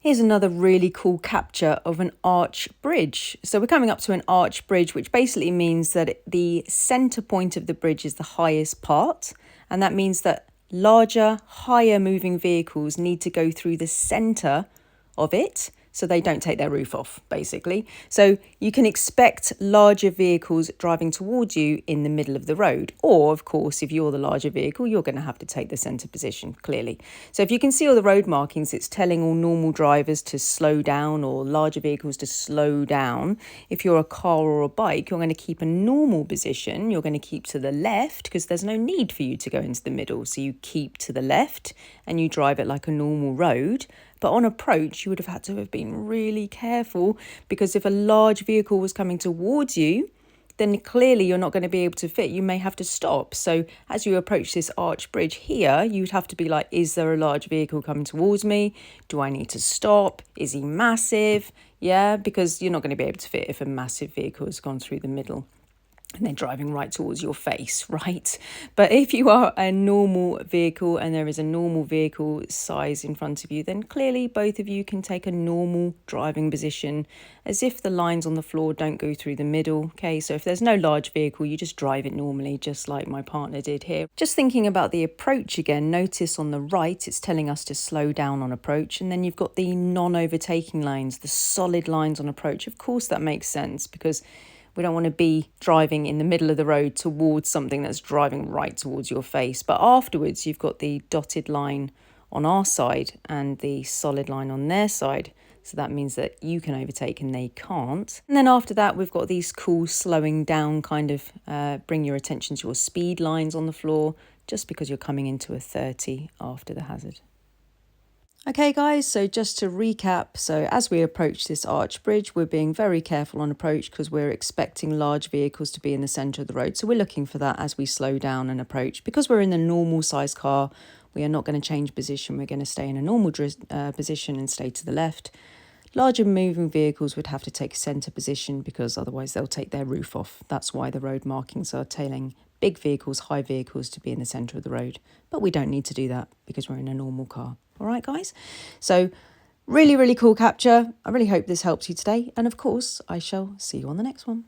Here's another really cool capture of an arch bridge. So we're coming up to an arch bridge, which basically means that the center point of the bridge is the highest part. And that means that larger, higher moving vehicles need to go through the center of it so they don't take their roof off, basically. So you can expect larger vehicles driving towards you in the middle of the road. Or, of course, if you're the larger vehicle, you're going to have to take the centre position, clearly. So if you can see all the road markings, it's telling all normal drivers to slow down or larger vehicles to slow down. If you're a car or a bike, you're going to keep a normal position. You're going to keep to the left because there's no need for you to go into the middle. So you keep to the left and you drive it like a normal road. But on approach, you would have had to have been really careful because if a large vehicle was coming towards you, then clearly you're not going to be able to fit. You may have to stop. So as you approach this arch bridge here, you'd have to be like, is there a large vehicle coming towards me? Do I need to stop? Is he massive? Yeah, because you're not going to be able to fit if a massive vehicle has gone through the middle and they're driving right towards your face, right? But if you are a normal vehicle and there is a normal vehicle size in front of you, then clearly both of you can take a normal driving position as if the lines on the floor don't go through the middle. Okay, so if there's no large vehicle, you just drive it normally, just like my partner did here. Just thinking about the approach again, notice on the right, it's telling us to slow down on approach. And then you've got the non-overtaking lines, the solid lines on approach. Of course, that makes sense because we don't want to be driving in the middle of the road towards something that's driving right towards your face. But afterwards, you've got the dotted line on our side and the solid line on their side. So that means that you can overtake and they can't. And then after that, we've got these cool slowing down kind of bring your attention to your speed lines on the floor just because you're coming into a 30 after the hazard. Okay guys, so just to recap, so as we approach this arch bridge, we're being very careful on approach because we're expecting large vehicles to be in the centre of the road. So we're looking for that as we slow down and approach. Because we're in a normal size car, we are not going to change position. We're going to stay in a normal position and stay to the left. Larger moving vehicles would have to take a centre position because otherwise they'll take their roof off. That's why the road markings are telling big vehicles, high vehicles to be in the centre of the road. But we don't need to do that because we're in a normal car. All right, guys? So really, really cool capture. I really hope this helps you today. And of course, I shall see you on the next one.